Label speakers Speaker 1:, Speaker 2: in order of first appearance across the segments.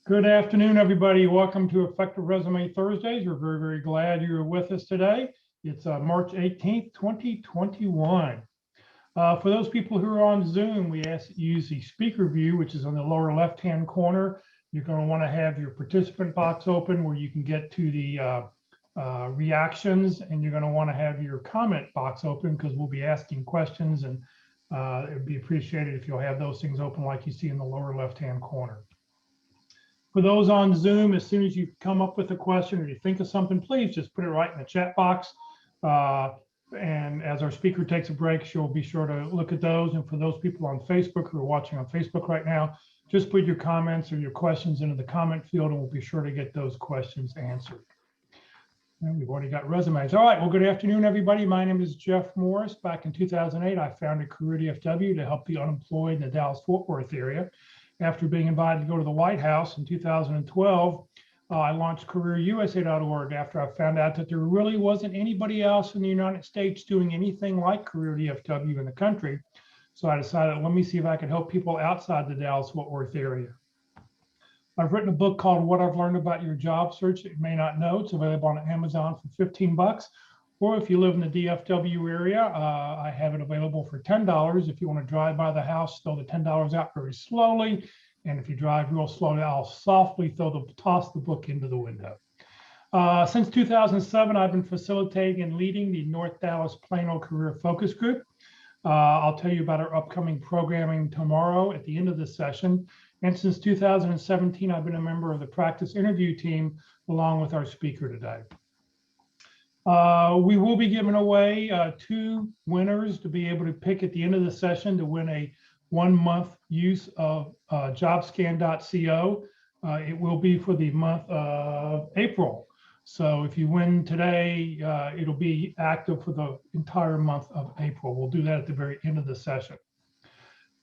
Speaker 1: Good afternoon, everybody. Welcome to Effective Resume Thursdays. We're very, very glad you're with us today. It's March 18th, 2021. For those people who are on Zoom, we ask that you use the speaker view, which is on the lower left-hand corner. You're going to want to have your participant box open where you can get to the reactions, and you're going to want to have your comment box open because we'll be asking questions, and it would be appreciated if you'll have those things open like you see in the lower left-hand corner. For those on Zoom, as soon as you come up with a question or you think of something, please just put it right in the chat box. And as our speaker takes a break, she'll be sure to look at those. And for those people on Facebook who are watching on Facebook right now, just put your comments or your questions into the comment field, and we'll be sure to get those questions answered. And we've already got resumes. All right, well, good afternoon, everybody. My name is Jeff Morris. Back in 2008, I founded Career DFW to help the unemployed in the Dallas-Fort Worth area. After being invited to go to the White House in 2012, I launched CareerUSA.org after I found out that there really wasn't anybody else in the United States doing anything like Career DFW in the country. So I decided, let me see if I could help people outside the Dallas-Fort Worth area. I've written a book called What I've Learned About Your Job Search That You May Not Know. It's available on Amazon for 15 bucks. Or if you live in the DFW area, I have it available for $10 if you want to drive by the house, throw the $10 out very slowly. And if you drive real slowly, I'll softly toss the book into the window. Since 2007, I've been facilitating and leading the North Dallas Plano Career Focus Group. I'll tell you about our upcoming programming tomorrow at the end of this session. And since 2017, I've been a member of the practice interview team along with our speaker today. We will be giving away 2 winners to be able to pick at the end of the session to win a 1-month use of jobscan.co. It will be for the month of April. So if you win today, it'll be active for the entire month of April. We'll do that at the very end of the session.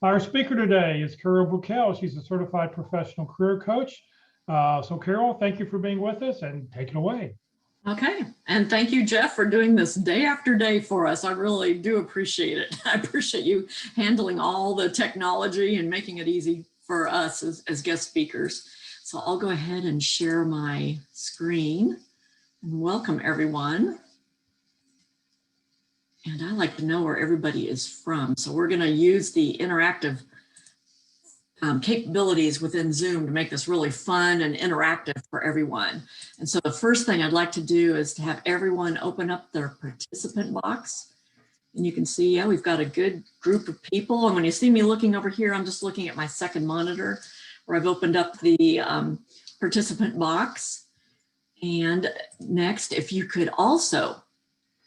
Speaker 1: Our speaker today is Carol Brickell. She's a certified professional career coach. So Carol, thank you for being with us, and take it away.
Speaker 2: Okay, and thank you, Jeff, for doing this day after day for us. I really do appreciate it. I appreciate you handling all the technology and making it easy for us as guest speakers. So I'll go ahead and share my screen and welcome everyone. And I like to know where everybody is from. So we're going to use the interactive capabilities within Zoom to make this really fun and interactive for everyone. And so the first thing I'd like to do is to have everyone open up their participant box. And you can see, yeah, we've got a good group of people. And when you see me looking over here, I'm just looking at my second monitor where I've opened up the participant box. And next, if you could also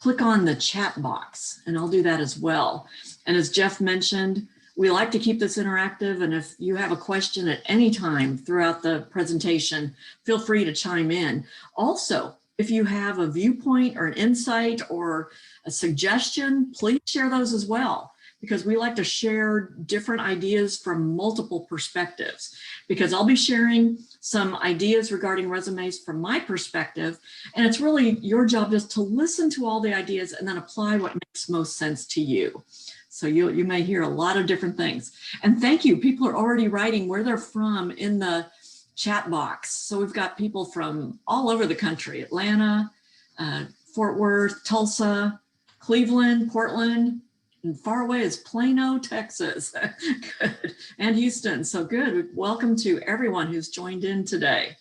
Speaker 2: click on the chat box, and I'll do that as well. And as Jeff mentioned, we like to keep this interactive, and if you have a question at any time throughout the presentation, feel free to chime in. Also, if you have a viewpoint or an insight or a suggestion, please share those as well, because we like to share different ideas from multiple perspectives, because I'll be sharing some ideas regarding resumes from my perspective, and it's really your job just to listen to all the ideas and then apply what makes most sense to you. So you may hear a lot of different things. And thank you. People are already writing where they're from in the chat box. So we've got people from all over the country: Atlanta, Fort Worth, Tulsa, Cleveland, Portland, and far away is Plano, Texas. Good. And Houston. So good. Welcome to everyone who's joined in today.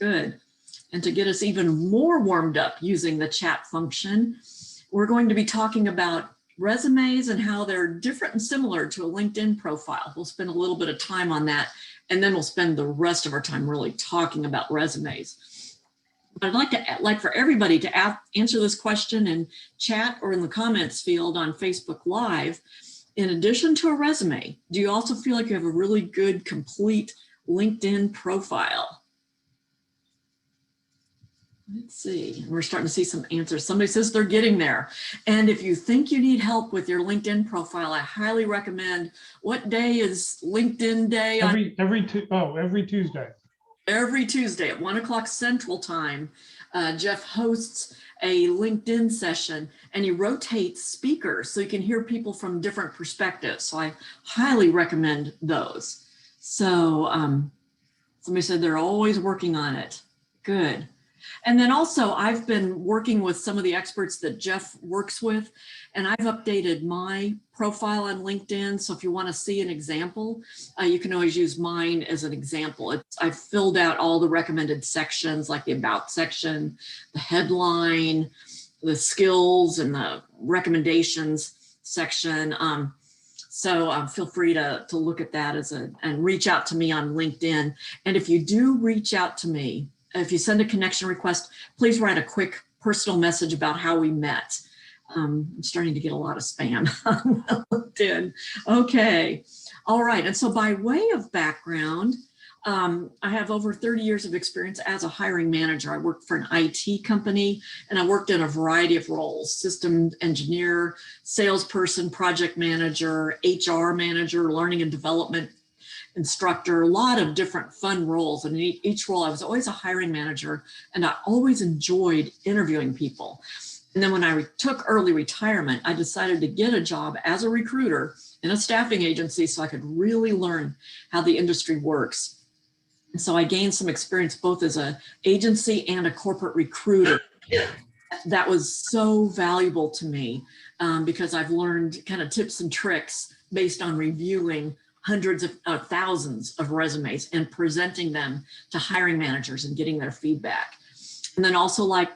Speaker 2: Good. And to get us even more warmed up using the chat function, we're going to be talking about resumes and how they're different and similar to a LinkedIn profile. We'll spend a little bit of time on that, and then we'll spend the rest of our time really talking about resumes. But I'd like for everybody to answer this question in chat or in the comments field on Facebook Live. In addition to a resume, do you also feel like you have a really good, complete LinkedIn profile? Let's see, we're starting to see some answers. Somebody says they're getting there. And if you think you need help with your LinkedIn profile, I highly recommend, what day is LinkedIn Day?
Speaker 1: Every Tuesday.
Speaker 2: Every Tuesday at 1 o'clock Central Time, Jeff hosts a LinkedIn session, and he rotates speakers so you can hear people from different perspectives. So I highly recommend those. So Somebody said they're always working on it. Good. And then also I've been working with some of the experts that Jeff works with, and I've updated my profile on LinkedIn. So if you want to see an example, you can always use mine as an example. I've filled out all the recommended sections, like the about section, the headline, the skills, and the recommendations section. So feel free to look at that and reach out to me on LinkedIn. And if you do reach out to me, if you send a connection request, please write a quick personal message about how we met. I'm starting to get a lot of spam on LinkedIn. Okay, all right. And so by way of background, I have over 30 years of experience as a hiring manager. I worked for an IT company, and I worked in a variety of roles: system engineer, salesperson, project manager, HR manager, learning and development instructor, a lot of different fun roles. And in each role, I was always a hiring manager, and I always enjoyed interviewing people. And then when I took early retirement, I decided to get a job as a recruiter in a staffing agency so I could really learn how the industry works. And so I gained some experience both as an agency and a corporate recruiter. That was so valuable to me because I've learned kind of tips and tricks based on reviewing hundreds of thousands of resumes and presenting them to hiring managers and getting their feedback. And then also like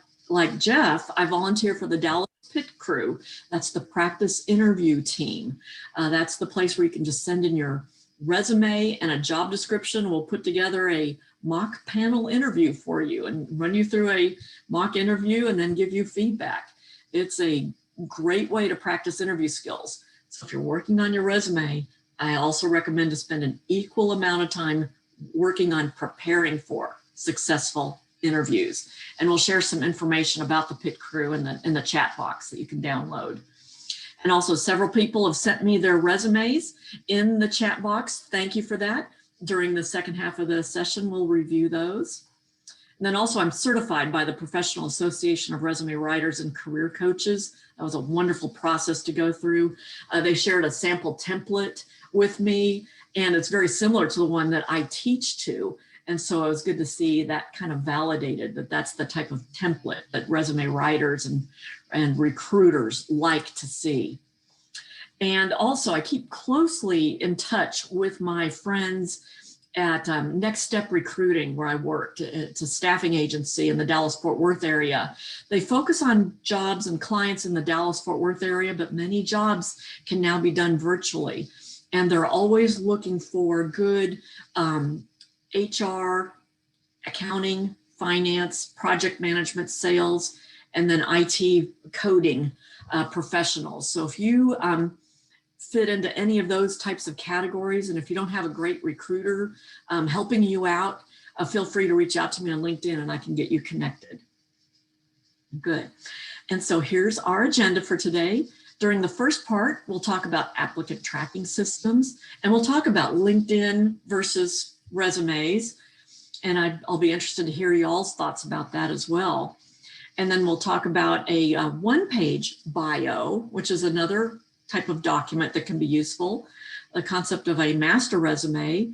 Speaker 2: Jeff, I volunteer for the Dallas Pit Crew. That's the practice interview team. That's the place where you can just send in your resume and a job description. We'll put together a mock panel interview for you and run you through a mock interview and then give you feedback. It's a great way to practice interview skills. So if you're working on your resume, I also recommend to spend an equal amount of time working on preparing for successful interviews. And we'll share some information about the Pit Crew in the chat box that you can download. And also several people have sent me their resumes in the chat box. Thank you for that. During the second half of the session, we'll review those. And then also I'm certified by the Professional Association of Resume Writers and Career Coaches. That was a wonderful process to go through. They shared a sample template with me, and it's very similar to the one that I teach to. And so it was good to see that kind of validated that that's the type of template that resume writers and recruiters like to see. And also I keep closely in touch with my friends at Next Step Recruiting, where I worked. It's a staffing agency in the Dallas-Fort Worth area. They focus on jobs and clients in the Dallas-Fort Worth area, but many jobs can now be done virtually. And they're always looking for good HR, accounting, finance, project management, sales, and then IT coding professionals. So if you fit into any of those types of categories, and if you don't have a great recruiter helping you out, feel free to reach out to me on LinkedIn and I can get you connected. Good. And so here's our agenda for today. During the first part, we'll talk about applicant tracking systems, and we'll talk about LinkedIn versus resumes. And I'll be interested to hear y'all's thoughts about that as well. And then we'll talk about a one-page bio, which is another type of document that can be useful, the concept of a master resume.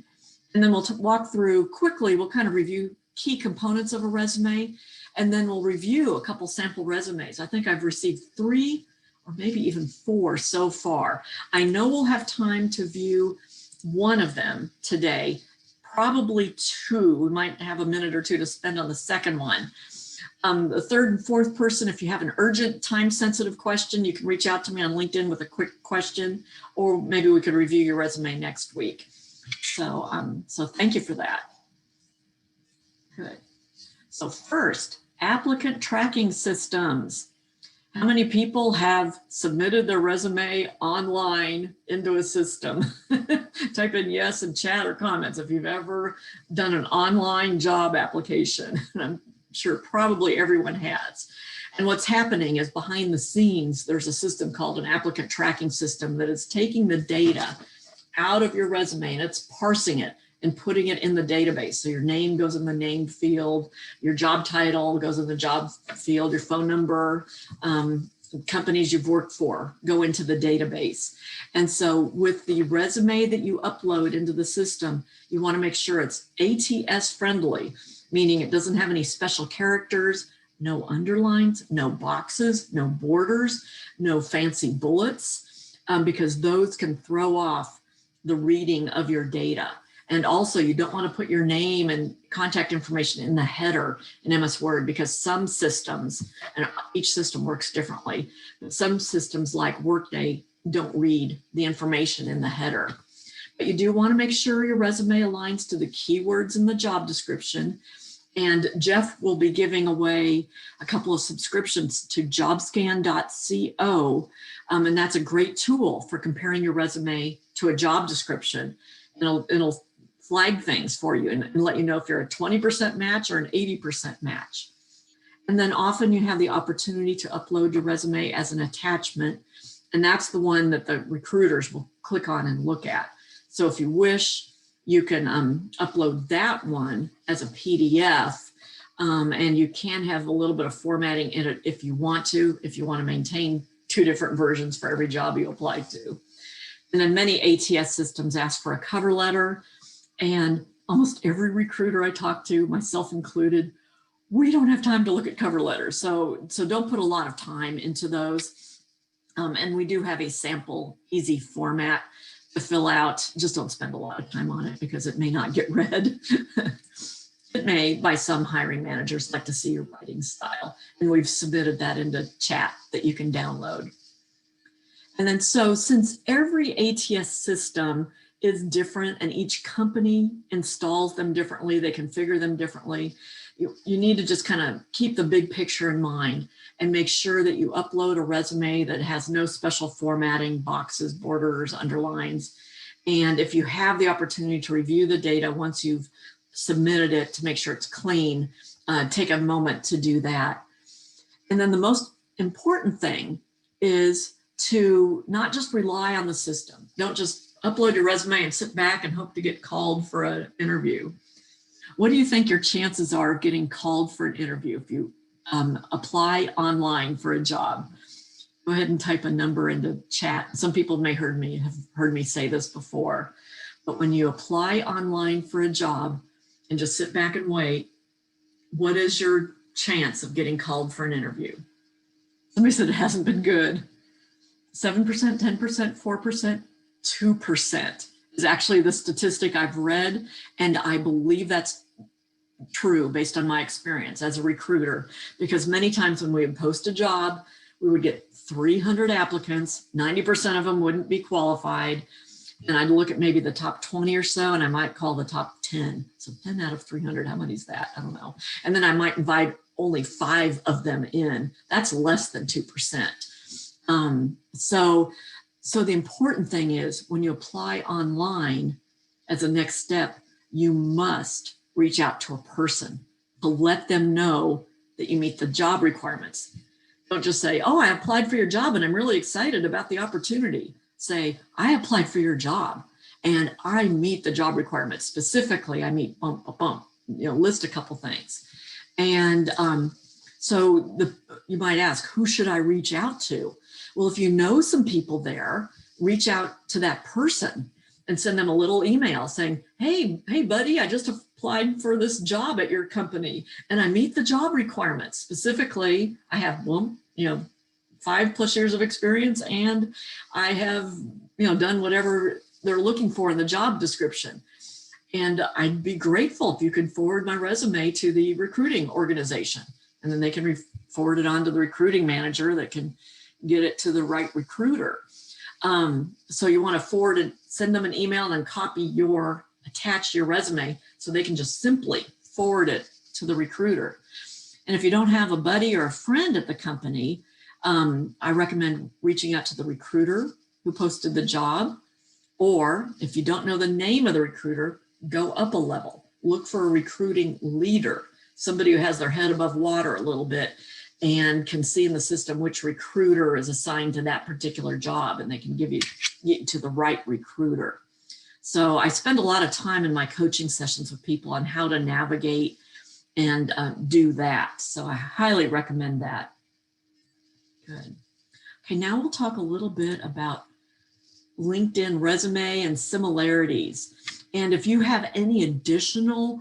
Speaker 2: And then we'll walk through quickly, we'll kind of review key components of a resume, and then we'll review a couple sample resumes. I think I've received 3 or maybe even 4 so far. I know we'll have time to view one of them today, probably 2. We might have a minute or 2 to spend on the second one. The third and fourth person, if you have an urgent, time-sensitive question, you can reach out to me on LinkedIn with a quick question, or maybe we could review your resume next week. So, so thank you for that. Good. So first, applicant tracking systems. How many people have submitted their resume online into a system? Type in yes in chat or comments if you've ever done an online job application. I'm sure probably everyone has. And what's happening is behind the scenes, there's a system called an applicant tracking system that is taking the data out of your resume and it's parsing it and putting it in the database. So your name goes in the name field, your job title goes in the job field, your phone number, companies you've worked for go into the database. And so with the resume that you upload into the system, you want to make sure it's ATS friendly, meaning it doesn't have any special characters, no underlines, no boxes, no borders, no fancy bullets, because those can throw off the reading of your data. And also you don't want to put your name and contact information in the header in MS Word, because some systems, and each system works differently, but some systems like Workday don't read the information in the header. But you do want to make sure your resume aligns to the keywords in the job description. And Jeff will be giving away a couple of subscriptions to jobscan.co. And that's a great tool for comparing your resume to a job description. It'll flag things for you and let you know if you're a 20% match or an 80% match. And then often you have the opportunity to upload your resume as an attachment. And that's the one that the recruiters will click on and look at. So if you wish, you can upload that one as a PDF, and you can have a little bit of formatting in it if you want to maintain 2 different versions for every job you apply to. And then many ATS systems ask for a cover letter, and almost every recruiter I talk to, myself included, we don't have time to look at cover letters. So don't put a lot of time into those. And we do have a sample easy format to fill out. Just don't spend a lot of time on it because it may not get read. It may, by some hiring managers, like to see your writing style. And we've submitted that into chat that you can download. And then so since every ATS system is different and each company installs them differently, they configure them differently, you need to just kind of keep the big picture in mind and make sure that you upload a resume that has no special formatting, boxes, borders, underlines. And if you have the opportunity to review the data once you've submitted it to make sure it's clean, take a moment to do that. And then the most important thing is to not just rely on the system. Don't just upload your resume and sit back and hope to get called for an interview. What do you think your chances are of getting called for an interview if you apply online for a job? Go ahead and type a number into chat. Some people may have heard me say this before, but when you apply online for a job and just sit back and wait, what is your chance of getting called for an interview? Somebody said it hasn't been good. 7%, 10%, 4%, 2% is actually the statistic I've read. And I believe that's true based on my experience as a recruiter, because many times when we would post a job, we would get 300 applicants, 90% of them wouldn't be qualified. And I'd look at maybe the top 20 or so, and I might call the top 10. So 10 out of 300, how many is that? I don't know. And then I might invite only 5 of them in. That's less than 2%. So the important thing is when you apply online as a next step, you must reach out to a person to let them know that you meet the job requirements. Don't just say, oh, I applied for your job and I'm really excited about the opportunity. Say, I applied for your job and I meet the job requirements. Specifically, I meet list a couple things. And you might ask, who should I reach out to? Well, if you know some people there, reach out to that person and send them a little email saying, hey, buddy, I just applied for this job at your company and I meet the job requirements. Specifically, I have 5+ years of experience and I have, done whatever they're looking for in the job description. And I'd be grateful if you could forward my resume to the recruiting organization, and then they can forward it on to the recruiting manager that can get it to the right recruiter. So you want to send them an email and then attach your resume so they can just simply forward it to the recruiter. And if you don't have a buddy or a friend at the company, I recommend reaching out to the recruiter who posted the job. Or if you don't know the name of the recruiter, go up a level. Look for a recruiting leader, somebody who has their head above water a little bit and can see in the system which recruiter is assigned to that particular job, and they can get you to the right recruiter. So I spend a lot of time in my coaching sessions with people on how to navigate and do that. So I highly recommend that. Good. Okay, now we'll talk a little bit about LinkedIn resume and similarities. And if you have any additional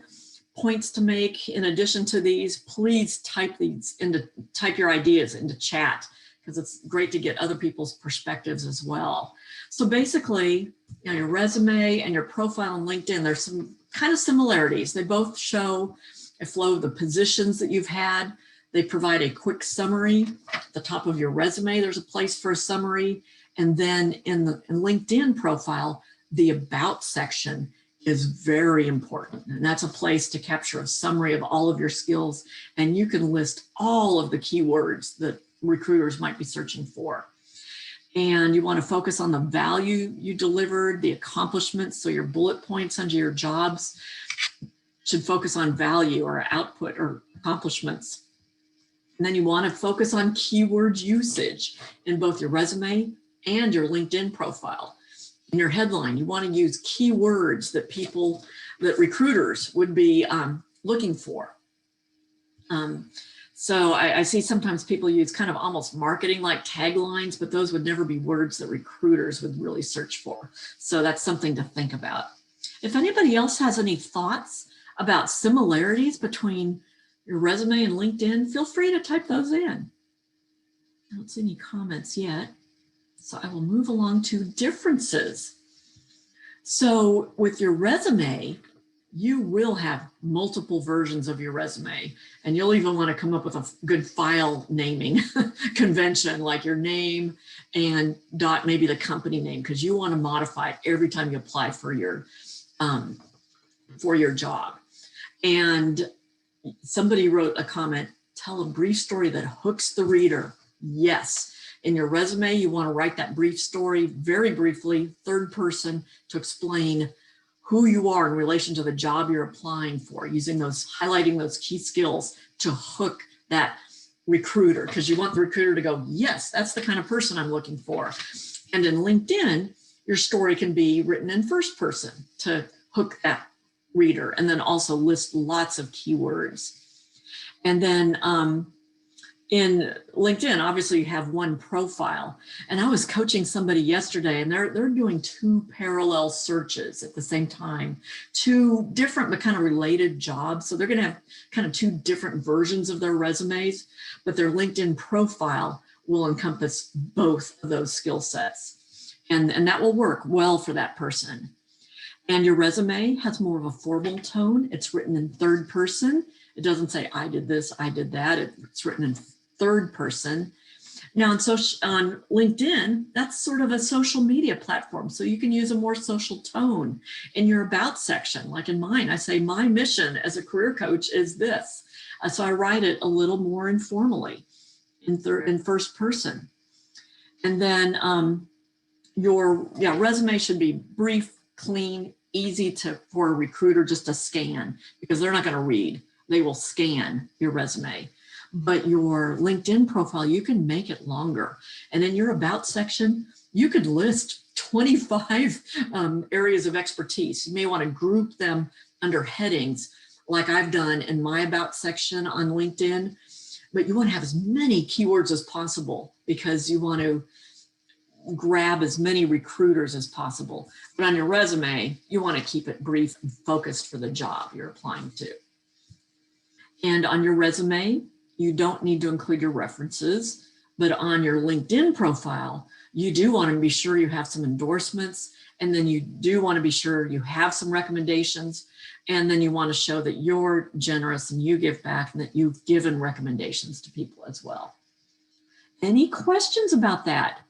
Speaker 2: points to make in addition to these, please type your ideas into chat, because it's great to get other people's perspectives as well. So basically, your resume and your profile on LinkedIn, there's some kind of similarities. They both show a flow of the positions that you've had. They provide a quick summary. At the top of your resume, there's a place for a summary. And then in LinkedIn profile, the About section is very important. And that's a place to capture a summary of all of your skills. And you can list all of the keywords that recruiters might be searching for. And you want to focus on the value you delivered, the accomplishments. So your bullet points under your jobs should focus on value or output or accomplishments. And then you want to focus on keywords usage in both your resume and your LinkedIn profile. In your headline, you want to use keywords that recruiters would be looking for. So I see sometimes people use kind of almost marketing like taglines, but those would never be words that recruiters would really search for. So that's something to think about. If anybody else has any thoughts about similarities between your resume and LinkedIn, feel free to type those in. I don't see any comments yet. So I will move along to differences. So with your resume, you will have multiple versions of your resume, and you'll even want to come up with a good file naming convention, like your name and maybe the company name, because you want to modify it every time you apply for your job. And somebody wrote a comment, tell a brief story that hooks the reader. Yes. In your resume, you want to write that brief story very briefly, third person, to explain who you are in relation to the job you're applying for, highlighting those key skills to hook that recruiter, because you want the recruiter to go, yes, that's the kind of person I'm looking for. And in LinkedIn, your story can be written in first person to hook that reader, and then also list lots of keywords. And then in LinkedIn, obviously you have one profile, and I was coaching somebody yesterday, and they're doing two parallel searches at the same time, two different but kind of related jobs. So they're going to have kind of two different versions of their resumes, but their LinkedIn profile will encompass both of those skill sets, and that will work well for that person. And your resume has more of a formal tone. It's written in third person. It doesn't say, I did this, I did that. It's written in third person. Now on LinkedIn, that's sort of a social media platform. So you can use a more social tone in your About section. Like in mine, I say, my mission as a career coach is this. So I write it a little more informally in first person. And then your resume should be brief, clean, easy for a recruiter just to scan, because they're not going to read. They will scan your resume. But your LinkedIn profile, you can make it longer. And in your About section, you could list 25 areas of expertise. You may want to group them under headings, like I've done in my About section on LinkedIn. But you want to have as many keywords as possible, because you want to grab as many recruiters as possible. But on your resume, you want to keep it brief and focused for the job you're applying to. And on your resume, you don't need to include your references, but on your LinkedIn profile, you do want to be sure you have some endorsements, and then you do want to be sure you have some recommendations, and then you want to show that you're generous and you give back and that you've given recommendations to people as well. Any questions about that?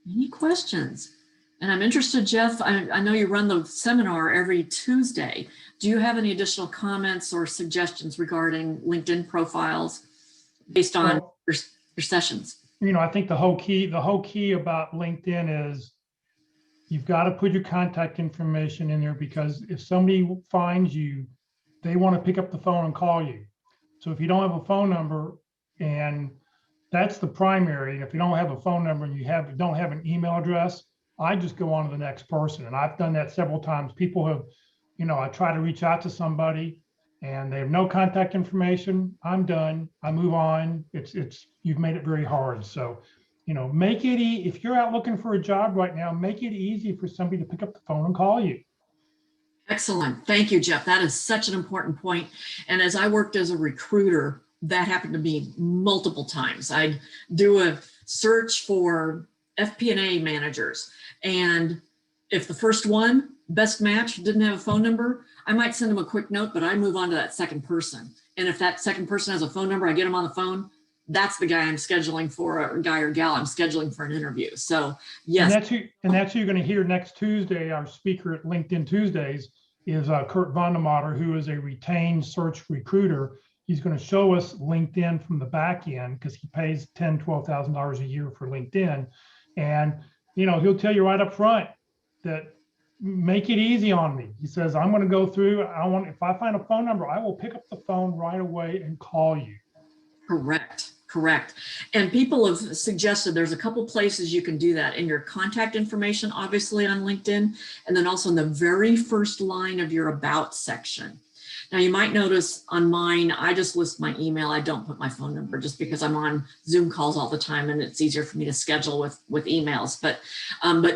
Speaker 2: Any questions? And I'm interested, Jeff, I know you run the seminar every Tuesday. Do you have any additional comments or suggestions regarding LinkedIn profiles based on your sessions?
Speaker 1: I think the whole key about LinkedIn is you've got to put your contact information in there, because if somebody finds you, they want to pick up the phone and call you. So if you don't have a phone number, and that's the primary, if you don't have a phone number and you don't have an email address, I just go on to the next person. And I've done that several times. People have, I try to reach out to somebody and they have no contact information, I'm done. I move on. You've made it very hard. So, make it if you're out looking for a job right now, make it easy for somebody to pick up the phone and call you.
Speaker 2: Excellent. Thank you, Jeff. That is such an important point. And as I worked as a recruiter, that happened to me multiple times. I'd do a search for FP&A managers. And if the first one, best match, didn't have a phone number, I might send them a quick note, but I move on to that second person. And if that second person has a phone number, I get them on the phone. That's the guy I'm scheduling for, or guy or gal I'm scheduling for an interview. So yes.
Speaker 1: And that's who you're going to hear next Tuesday. Our speaker at LinkedIn Tuesdays is Kurt Vandemater, who is a retained search recruiter. He's going to show us LinkedIn from the back end because he pays $10,000, $12,000 a year for LinkedIn. And, he'll tell you right up front that make it easy on me. He says, I'm going to go through, if I find a phone number, I will pick up the phone right away and call you.
Speaker 2: Correct. And people have suggested there's a couple places you can do that in your contact information, obviously on LinkedIn, and then also in the very first line of your about section. Now you might notice on mine, I just list my email. I don't put my phone number just because I'm on Zoom calls all the time and it's easier for me to schedule with emails. But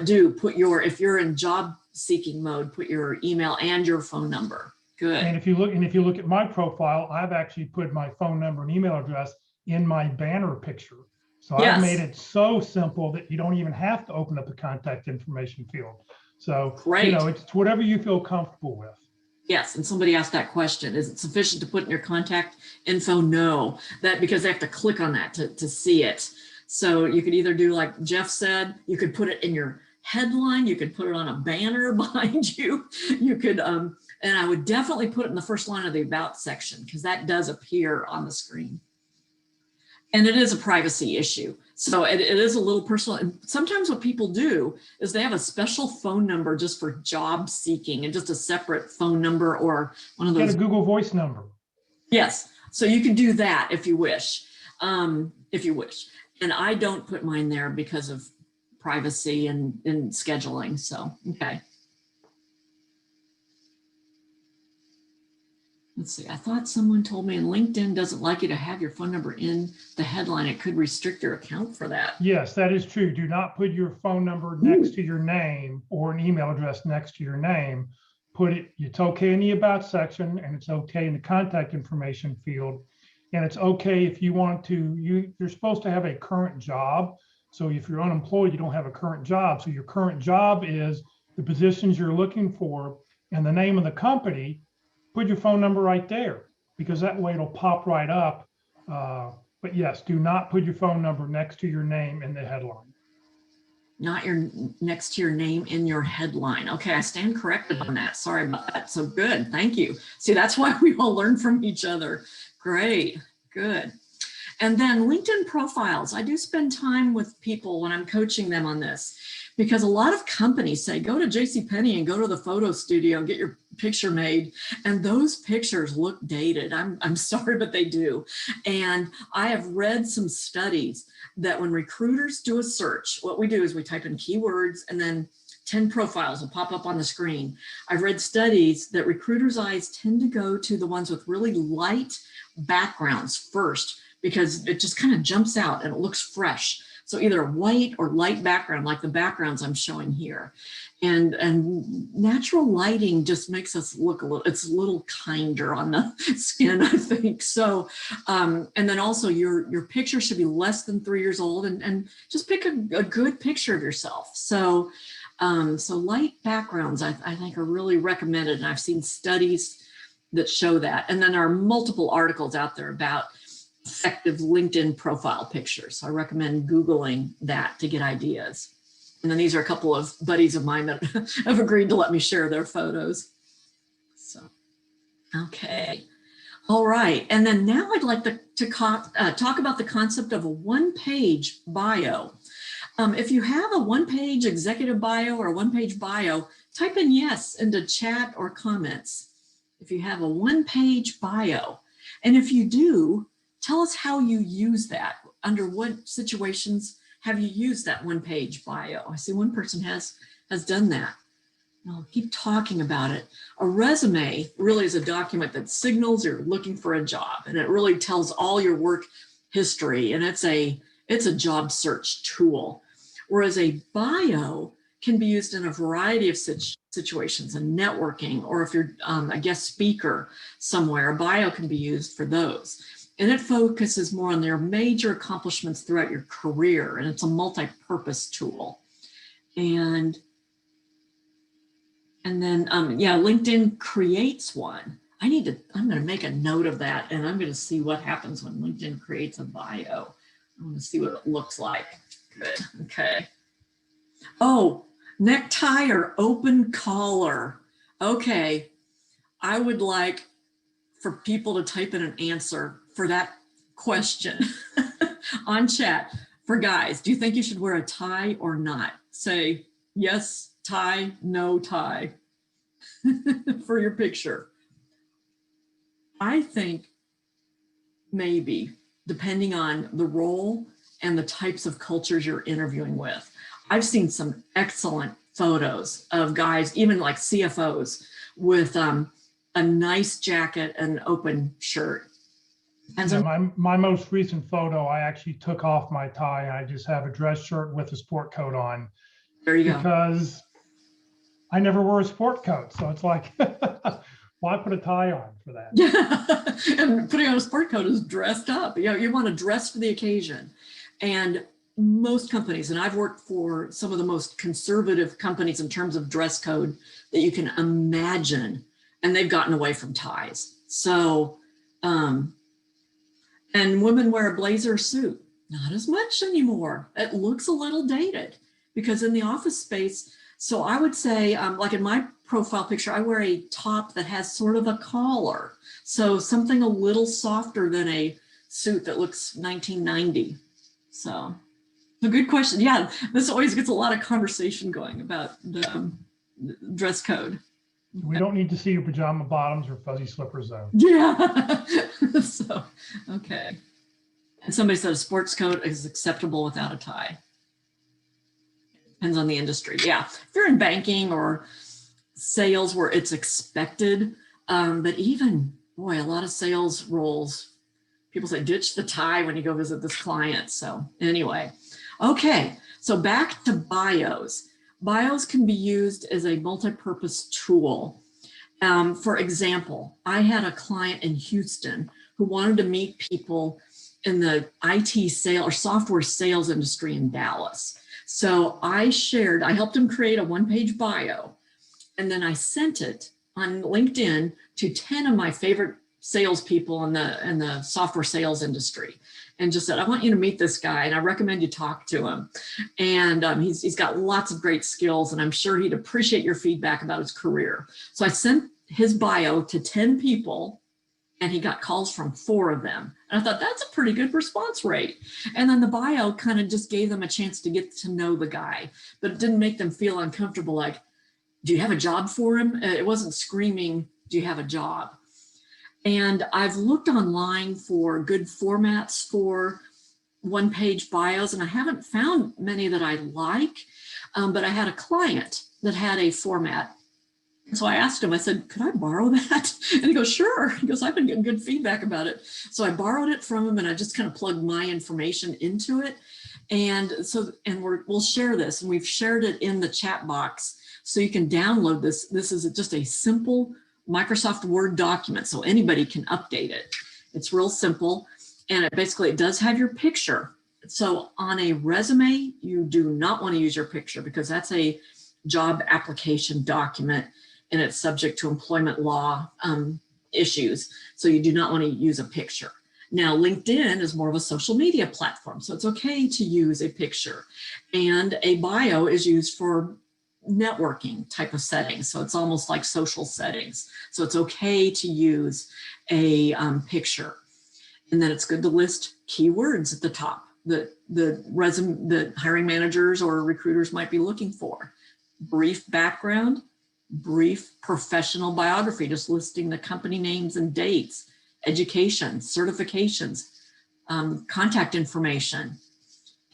Speaker 2: do put if you're in job seeking mode, put your email and your phone number. Good.
Speaker 1: And if you look at my profile, I've actually put my phone number and email address in my banner picture. So yes. I've made it so simple that you don't even have to open up the contact information field. So,
Speaker 2: great.
Speaker 1: It's whatever you feel comfortable with.
Speaker 2: Yes, and somebody asked that question. Is it sufficient to put in your contact info? No, because they have to click on that to see it. So you could either do like Jeff said, you could put it in your headline, you could put it on a banner behind you. You could, and I would definitely put it in the first line of the about section because that does appear on the screen. And it is a privacy issue. So it is a little personal. And sometimes what people do is they have a special phone number just for job seeking and just a separate phone number or one of those.
Speaker 1: Get a Google Voice number.
Speaker 2: Yes. So you can do that if you wish. And I don't put mine there because of privacy and scheduling. So, okay. Let's see, I thought someone told me LinkedIn doesn't like you to have your phone number in the headline. It could restrict your account for that.
Speaker 1: Yes, that is true. Do not put your phone number next to your name or an email address next to your name. It's okay in the about section and it's okay in the contact information field. And it's okay if you want to, you're supposed to have a current job. So if you're unemployed, you don't have a current job. So your current job is the positions you're looking for and the name of the company. Put your phone number right there because that way it'll pop right up. But yes, do not put your phone number next to your name in the headline.
Speaker 2: Not next to your name in your headline. Okay, I stand corrected on that. Sorry about that. So good, thank you. See, that's why we all learn from each other. Great, good. And then LinkedIn profiles. I do spend time with people when I'm coaching them on this because a lot of companies say, go to JCPenney and go to the photo studio and get your picture made. And those pictures look dated. I'm sorry, but they do. And I have read some studies that when recruiters do a search, what we do is we type in keywords and then 10 profiles will pop up on the screen. I've read studies that recruiters' eyes tend to go to the ones with really light backgrounds first because it just kind of jumps out and it looks fresh. So either a white or light background, like the backgrounds I'm showing here. And natural lighting just makes us look it's a little kinder on the skin, I think. So, and then also your picture should be less than 3 years old and just pick a good picture of yourself. So, so light backgrounds I think are really recommended. And I've seen studies that show that. And then there are multiple articles out there about effective LinkedIn profile pictures. So I recommend Googling that to get ideas. And then these are a couple of buddies of mine that have agreed to let me share their photos. So, okay. All right. And then now I'd like to talk about the concept of a one-page bio. If you have a one-page executive bio or a one-page bio, type in yes into chat or comments. If you have a one-page bio, and if you do, tell us how you use that. Under what situations have you used that one-page bio? I see one person has done that. I'll keep talking about it. A resume really is a document that signals you're looking for a job, and it really tells all your work history, and it's a job search tool. Whereas a bio can be used in a variety of situations, and networking, or if you're a guest speaker somewhere, a bio can be used for those. And it focuses more on their major accomplishments throughout your career, and it's a multi-purpose tool. And then, yeah, LinkedIn creates one. I'm going to make a note of that, and I'm going to see what happens when LinkedIn creates a bio. I want to see what it looks like. Good. Okay. Oh, necktie or open collar. Okay. I would like for people to type in an answer for that question on chat. For guys, do you think you should wear a tie or not? Say yes, tie, no tie for your picture. I think maybe, depending on the role and the types of cultures you're interviewing with. I've seen some excellent photos of guys, even like CFOs, with a nice jacket and open shirt. And so
Speaker 1: my most recent photo, I actually took off my tie and I just have a dress shirt with a sport coat on.
Speaker 2: There you go.
Speaker 1: Because I never wore a sport coat. So it's like, why put a tie on for that?
Speaker 2: Yeah, and putting on a sport coat is dressed up. You know, you want to dress for the occasion. And most companies, and I've worked for some of the most conservative companies in terms of dress code that you can imagine, and they've gotten away from ties. So, and women wear a blazer suit, not as much anymore. It looks a little dated because in the office space, so I would say, like in my profile picture, I wear a top that has sort of a collar. So something a little softer than a suit that looks 1990. So a good question. Yeah, this always gets a lot of conversation going about the dress code.
Speaker 1: We don't need to see your pajama bottoms or fuzzy slippers though.
Speaker 2: Yeah. So, okay. And somebody said a sports coat is acceptable without a tie. Depends on the industry. Yeah. If you're in banking or sales where it's expected, but even, boy, a lot of sales roles, people say ditch the tie when you go visit this client. So anyway, okay. So back to bios. Bios can be used as a multi-purpose tool. For example, I had a client in Houston who wanted to meet people in the IT sale or software sales industry in Dallas. So I helped him create a one-page bio, and then I sent it on LinkedIn to 10 of my favorite salespeople in the software sales industry, and just said, I want you to meet this guy, and I recommend you talk to him. And he's got lots of great skills, and I'm sure he'd appreciate your feedback about his career. So I sent his bio to 10 people, and he got calls from 4 of them. And I thought, that's a pretty good response rate. And then the bio kind of just gave them a chance to get to know the guy, but it didn't make them feel uncomfortable, like, do you have a job for him? It wasn't screaming, do you have a job? And I've looked online for good formats for one-page bios, and I haven't found many that I like, but I had a client that had a format. So I asked him, I said, could I borrow that? And he goes, sure. He goes, I've been getting good feedback about it. So I borrowed it from him, and I just kind of plugged my information into it. And so, and we'll share this, and we've shared it in the chat box. So you can download this. This is just a simple Microsoft Word document, so anybody can update it. It's real simple, and it does have your picture. So on a resume, you do not want to use your picture because that's a job application document, and it's subject to employment law issues. So you do not want to use a picture. Now, LinkedIn is more of a social media platform, so it's okay to use a picture. And a bio is used for networking type of settings. So it's almost like social settings. So it's okay to use a picture. And then it's good to list keywords at the top that the hiring managers or recruiters might be looking for. Brief background, brief professional biography, just listing the company names and dates, education, certifications, contact information,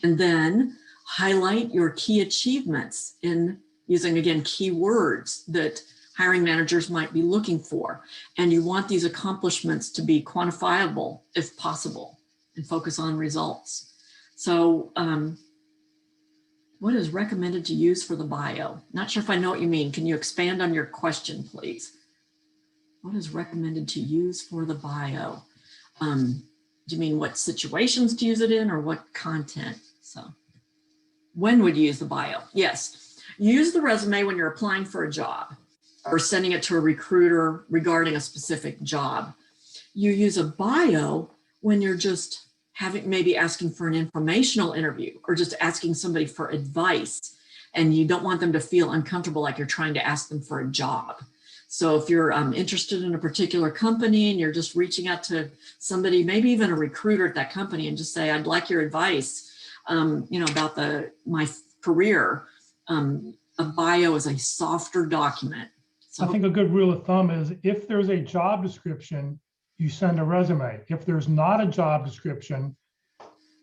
Speaker 2: and then highlight your key achievements in using, again, keywords that hiring managers might be looking for. And you want these accomplishments to be quantifiable if possible and focus on results. So what is recommended to use for the bio? Not sure if I know what you mean. Can you expand on your question, please? What is recommended to use for the bio? Do you mean what situations to use it in or what content? So when would you use the bio? Yes, use the resume when you're applying for a job or sending it to a recruiter regarding a specific job. You use a bio when you're just maybe asking for an informational interview or just asking somebody for advice and you don't want them to feel uncomfortable like you're trying to ask them for a job. So if you're interested in a particular company and you're just reaching out to somebody, maybe even a recruiter at that company and just say, I'd like your advice, about my career. A bio is a softer document. So
Speaker 1: I think a good rule of thumb is if there's a job description, you send a resume. If there's not a job description,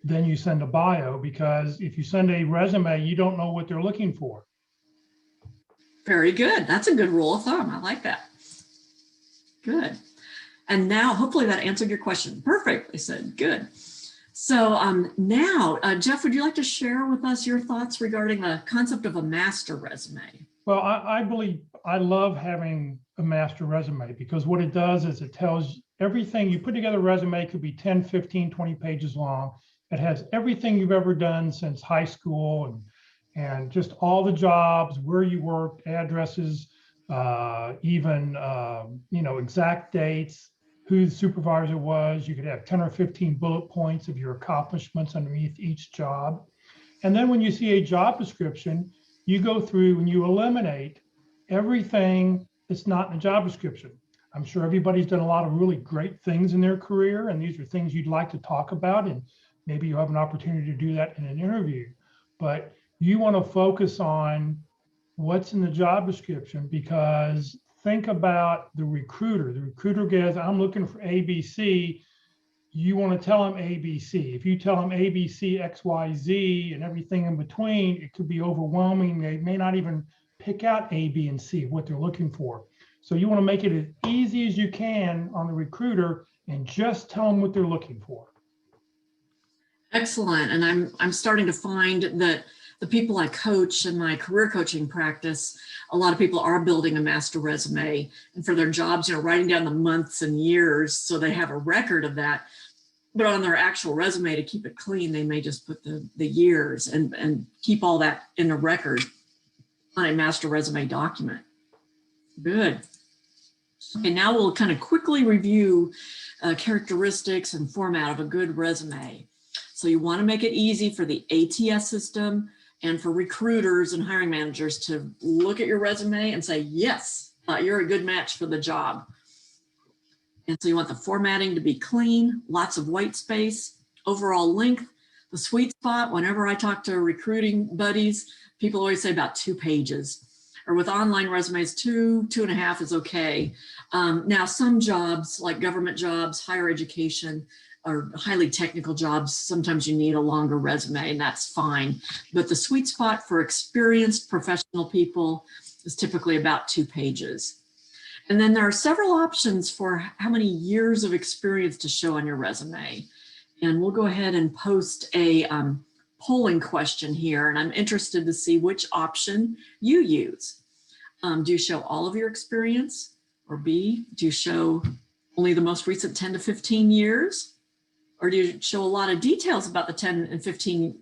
Speaker 1: then you send a bio, because if you send a resume, you don't know what they're looking for.
Speaker 2: Very good. That's a good rule of thumb. I like that. Good. And now hopefully that answered your question. Perfect. I said, good. So now, Jeff, would you like to share with us your thoughts regarding the concept of a master resume?
Speaker 1: Well, I love having a master resume, because what it does is it tells everything. You put together a resume, could be 10, 15, 20 pages long. It has everything you've ever done since high school and just all the jobs, where you worked, addresses, even exact dates, who the supervisor was. You could have 10 or 15 bullet points of your accomplishments underneath each job. And then when you see a job description, you go through and you eliminate everything that's not in the job description. I'm sure everybody's done a lot of really great things in their career, and these are things you'd like to talk about, and maybe you have an opportunity to do that in an interview. But you want to focus on what's in the job description, because think about the recruiter. The recruiter goes, I'm looking for ABC. You want to tell them ABC. If you tell them ABC, XYZ, and everything in between, it could be overwhelming. They may not even pick out A, B, and C, what they're looking for. So you want to make it as easy as you can on the recruiter and just tell them what they're looking for.
Speaker 2: Excellent. And I'm starting to find that the people I coach in my career coaching practice, a lot of people are building a master resume, and for their jobs, writing down the months and years so they have a record of that. But on their actual resume, to keep it clean, they may just put the years and keep all that in a record on a master resume document. Good. Okay, now we'll kind of quickly review characteristics and format of a good resume. So you want to make it easy for the ATS system and for recruiters and hiring managers to look at your resume and say, yes, you're a good match for the job. And so you want the formatting to be clean, lots of white space, overall length, the sweet spot. Whenever I talk to recruiting buddies, people always say about 2 pages. Or with online resumes, 2.5 is okay. Now, some jobs like government jobs, higher education, or highly technical jobs, sometimes you need a longer resume, and that's fine. But the sweet spot for experienced professional people is typically about 2 pages. And then there are several options for how many years of experience to show on your resume. And we'll go ahead and post a polling question here, and I'm interested to see which option you use. Do you show all of your experience? Or B, do you show only the most recent 10 to 15 years? Or do you show a lot of details about the 10 and 15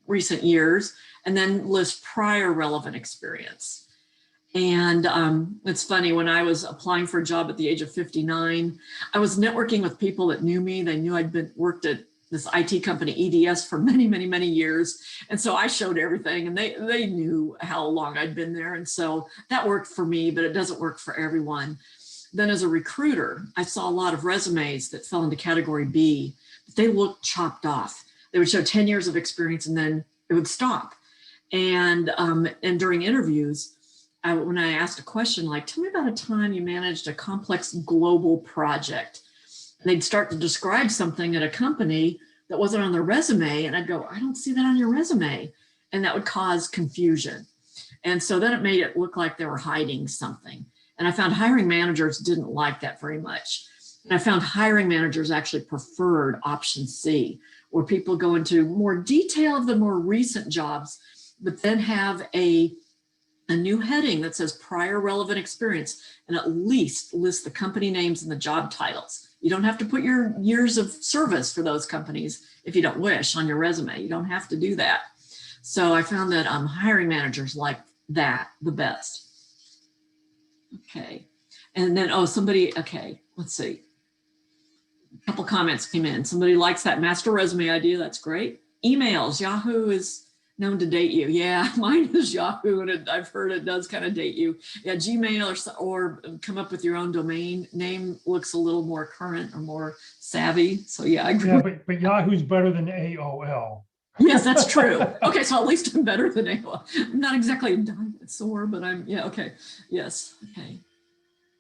Speaker 2: recent years and then list prior relevant experience? And it's funny, when I was applying for a job at the age of 59, I was networking with people that knew me. They knew I'd worked at this IT company, EDS, for many, many, many years. And so I showed everything, and they knew how long I'd been there. And so that worked for me, but it doesn't work for everyone. Then as a recruiter, I saw a lot of resumes that fell into category B, but they looked chopped off. They would show 10 years of experience and then it would stop. And during interviews, when I asked a question like, tell me about a time you managed a complex global project, and they'd start to describe something at a company that wasn't on their resume. And I'd go, I don't see that on your resume. And that would cause confusion. And so then it made it look like they were hiding something. And I found hiring managers didn't like that very much. And I found hiring managers actually preferred option C, where people go into more detail of the more recent jobs, but then have a new heading that says prior relevant experience, and at least list the company names and the job titles. You don't have to put your years of service for those companies if you don't wish on your resume. You don't have to do that. So I found that hiring managers like that the best. Okay. And then, okay, let's see. A couple comments came in. Somebody likes that master resume idea. That's great. Emails. Yahoo is known to date you. Yeah, mine is Yahoo, and I've heard it does kind of date you. Yeah, Gmail or come up with your own domain name looks a little more current or more savvy. So yeah, I agree.
Speaker 1: Yeah, but Yahoo's better than AOL.
Speaker 2: Yes, that's true. Okay, so at least I'm better than AOL. I'm not exactly a dinosaur, but yeah, okay. Yes, okay.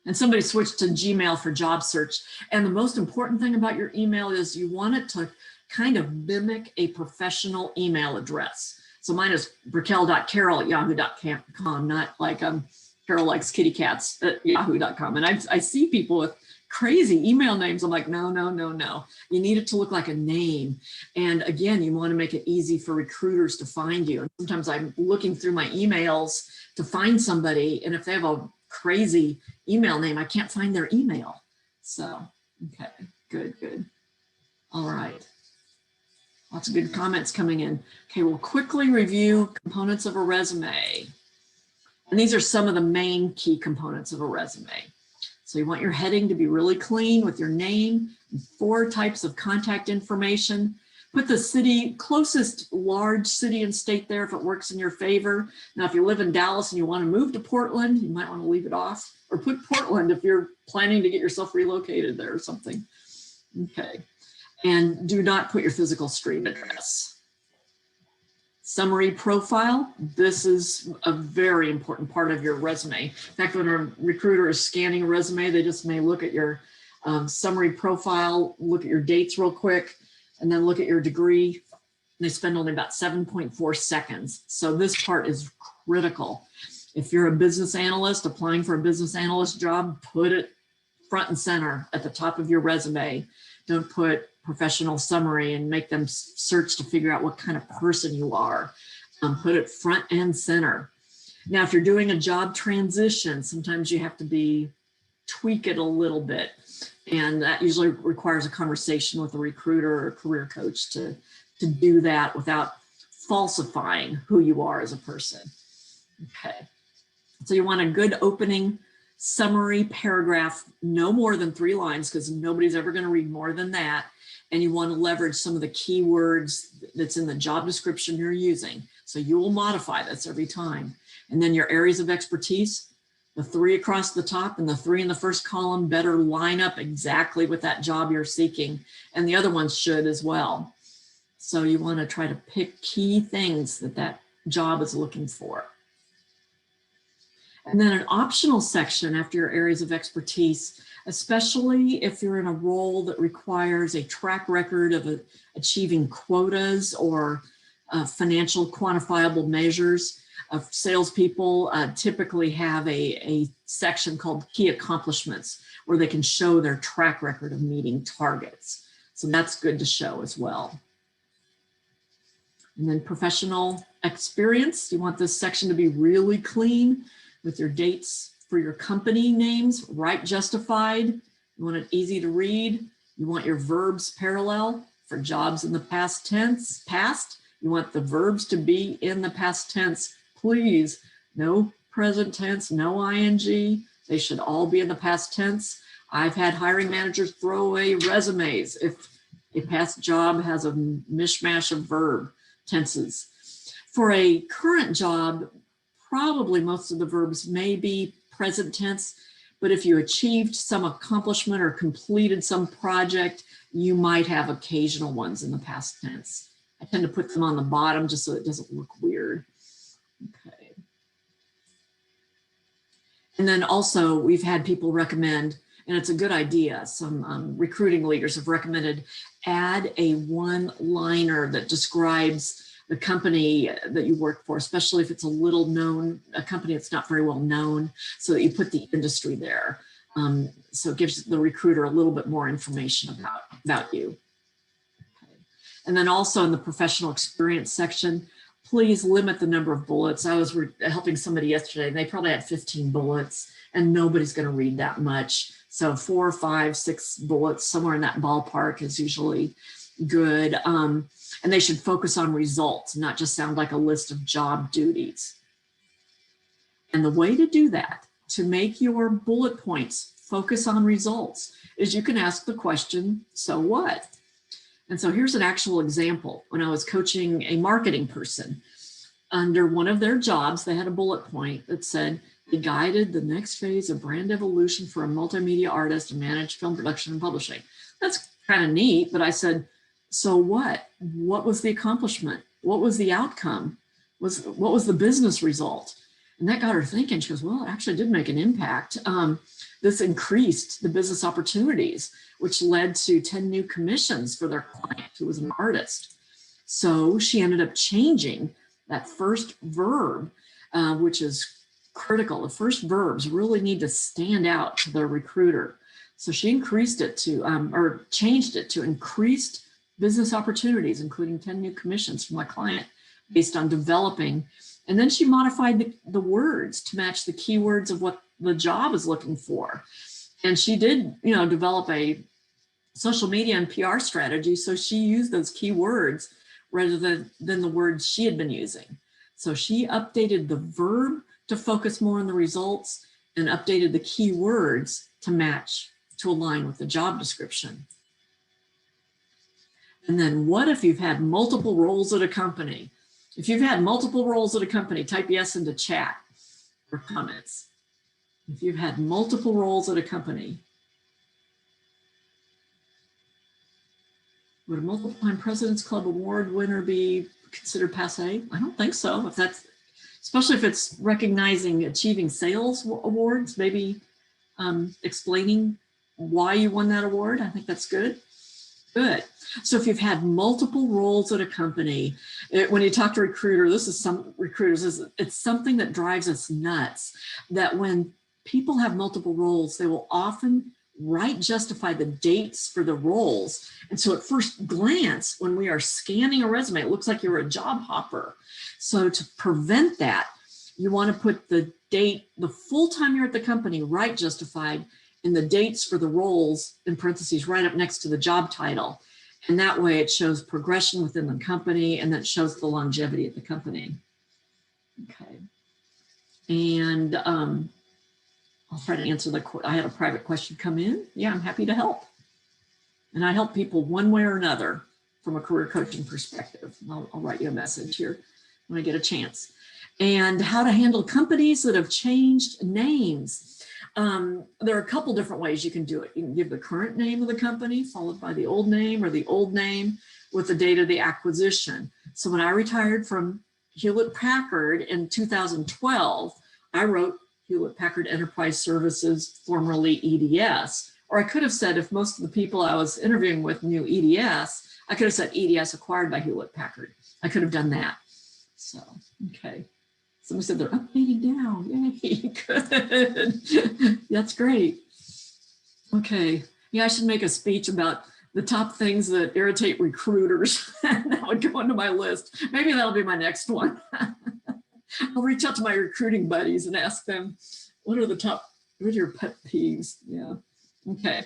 Speaker 2: And somebody switched to Gmail for job search. And the most important thing about your email is you want it to kind of mimic a professional email address. So mine is brickell.carol@yahoo.com, not like Carol likes kitty cats at yahoo.com. And I see people with crazy email names. I'm like, no. You need it to look like a name. And again, you want to make it easy for recruiters to find you. And sometimes I'm looking through my emails to find somebody, and if they have a crazy email name, I can't find their email. So, okay, good. All right. Lots of good comments coming in. Okay, we'll quickly review components of a resume. And these are some of the main key components of a resume. So you want your heading to be really clean with your name, 4 types of contact information. Put the city, closest large city and state there if it works in your favor. Now, if you live in Dallas and you want to move to Portland, you might want to leave it off, or put Portland if you're planning to get yourself relocated there or something. Okay. And do not put your physical street address. Summary profile. This is a very important part of your resume. In fact, when a recruiter is scanning a resume, they just may look at your summary profile, look at your dates real quick, and then look at your degree. They spend only about 7.4 seconds. So this part is critical. If you're a business analyst applying for a business analyst job, put it front and center at the top of your resume. Don't put professional summary and make them search to figure out what kind of person you are. Put it front and center. Now, if you're doing a job transition, sometimes you have to tweak it a little bit. And that usually requires a conversation with a recruiter or a career coach to do that without falsifying who you are as a person. Okay. So you want a good opening summary paragraph, no more than 3 lines, because nobody's ever going to read more than that. And you want to leverage some of the keywords that's in the job description you're using. So you will modify this every time. And then your areas of expertise, the 3 across the top and the 3 in the first column better line up exactly with that job you're seeking. And the other ones should as well. So you want to try to pick key things that job is looking for. And then an optional section after your areas of expertise, especially if you're in a role that requires a track record of achieving quotas or financial quantifiable measures. Salespeople typically have a section called key accomplishments where they can show their track record of meeting targets. So that's good to show as well. And then professional experience. You want this section to be really clean with your dates for your company names, right justified. You want it easy to read. You want your verbs parallel for jobs in the past tense, You want the verbs to be in the past tense. Please, no present tense, no ing. They should all be in the past tense. I've had hiring managers throw away resumes if a past job has a mishmash of verb tenses. For a current job, probably most of the verbs may be present tense, but if you achieved some accomplishment or completed some project, you might have occasional ones in the past tense. I tend to put them on the bottom just so it doesn't look weird. Okay. And then also we've had people recommend, and it's a good idea, some recruiting leaders have recommended, add a one-liner that describes the company that you work for, especially if it's a little known, a company that's not very well known, so that you put the industry there. So it gives the recruiter a little bit more information about you. Okay. And then also in the professional experience section, please limit the number of bullets. I was helping somebody yesterday and they probably had 15 bullets and nobody's going to read that much. So 4, 5, 6 bullets, somewhere in that ballpark is usually good. And they should focus on results, not just sound like a list of job duties. And the way to do that, to make your bullet points focus on results, is you can ask the question, so what? And so here's an actual example. When I was coaching a marketing person, under one of their jobs, they had a bullet point that said, they guided the next phase of brand evolution for a multimedia artist and managed film production and publishing. That's kind of neat, but I said, so what? What was the accomplishment? What was the outcome? What was the business result? And that got her thinking. She goes, well, it actually did make an impact. This increased the business opportunities, which led to 10 new commissions for their client who was an artist. So she ended up changing that first verb, which is critical. The first verbs really need to stand out to the recruiter. So she increased it to, or changed it to increased business opportunities, including 10 new commissions from my client based on developing. And then she modified the words to match the keywords of what the job is looking for. And she did, develop a social media and PR strategy. So she used those keywords rather than the words she had been using. So she updated the verb to focus more on the results and updated the keywords to match, to align with the job description. And then what if you've had multiple roles at a company? If you've had multiple roles at a company, type yes into chat or comments. If you've had multiple roles at a company, would a multiple-time President's Club award winner be considered passé? I don't think so. If that's, especially if it's recognizing achieving sales awards, maybe explaining why you won that award. I think that's good. Good. So if you've had multiple roles at a company, when you talk to some recruiters, it's something that drives us nuts, that when people have multiple roles, they will often justify the dates for the roles. And so at first glance, when we are scanning a resume, it looks like you're a job hopper. So to prevent that, you want to put the date, the full time you're at the company, justified, and the dates for the roles in parentheses right up next to the job title. And that way it shows progression within the company and that shows the longevity of the company. Okay. And I'll try to answer I had a private question come in. Yeah, I'm happy to help. And I help people one way or another from a career coaching perspective. I'll write you a message here when I get a chance. And how to handle companies that have changed names. There are a couple different ways you can do it. You can give the current name of the company followed by the old name, or the old name with the date of the acquisition. So when I retired from Hewlett Packard in 2012, I wrote Hewlett Packard Enterprise Services, formerly EDS. Or I could have said, if most of the people I was interviewing with knew EDS, I could have said EDS acquired by Hewlett Packard. I could have done that. So, okay. Somebody said they're updating now. Yay, good. That's great. Okay. Yeah, I should make a speech about the top things that irritate recruiters. That would go into my list. Maybe that'll be my next one. I'll reach out to my recruiting buddies and ask them, what are your pet peeves? Yeah. Okay.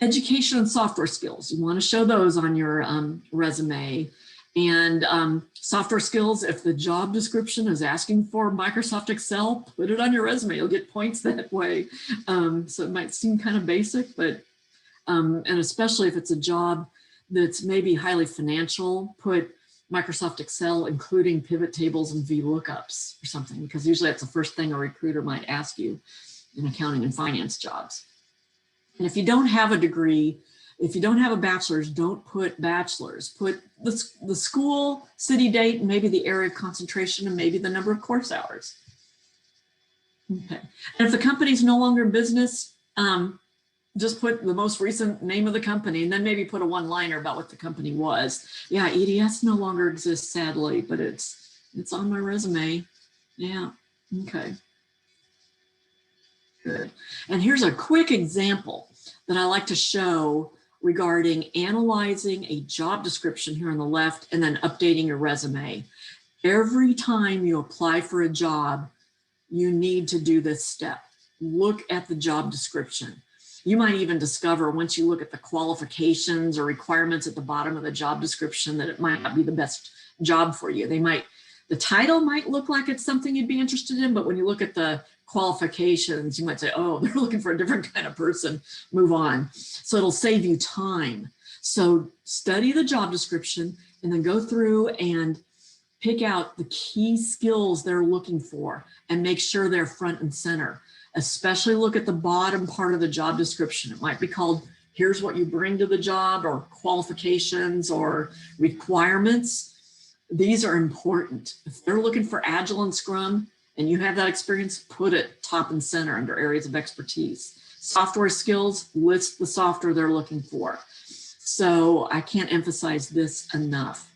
Speaker 2: Education and software skills. You want to show those on your resume. And software skills, if the job description is asking for Microsoft Excel, put it on your resume. You'll get points that way. So it might seem kind of basic, but, and especially if it's a job that's maybe highly financial, put Microsoft Excel, including pivot tables and VLOOKUPs or something, because usually that's the first thing a recruiter might ask you in accounting and finance jobs. And if you don't have a degree, if you don't have a bachelor's, don't put bachelor's. Put the school, city date, and maybe the area of concentration, and maybe the number of course hours. Okay. And if the company's no longer in business, just put the most recent name of the company and then maybe put a one-liner about what the company was. Yeah, EDS no longer exists, sadly, but it's on my resume. Yeah, okay. Good. And here's a quick example that I like to show regarding analyzing a job description here on the left and then updating your resume. Every time you apply for a job, you need to do this step. Look at the job description. You might even discover once you look at the qualifications or requirements at the bottom of the job description that it might not be the best job for you. The title might look like it's something you'd be interested in, but when you look at the qualifications, you might say, oh, they're looking for a different kind of person, move on. So it'll save you time. So study the job description and then go through and pick out the key skills they're looking for and make sure they're front and center. Especially look at the bottom part of the job description. It might be called, here's what you bring to the job, or qualifications or requirements. These are important. If they're looking for Agile and Scrum and you have that experience, put it top and center under areas of expertise. Software skills, list the software they're looking for. So I can't emphasize this enough.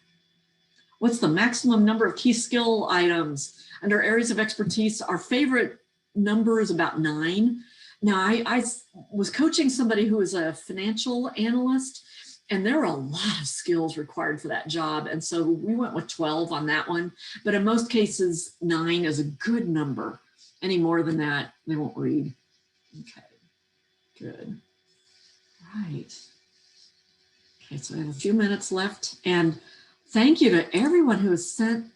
Speaker 2: What's the maximum number of key skill items? Under areas of expertise, our favorite number is about 9. Now, I was coaching somebody who is a financial analyst, and there are a lot of skills required for that job. And so we went with 12 on that one. But in most cases, 9 is a good number. Any more than that, they won't read. Okay, good. Right. Okay, so I have a few minutes left. And thank you to everyone who has sent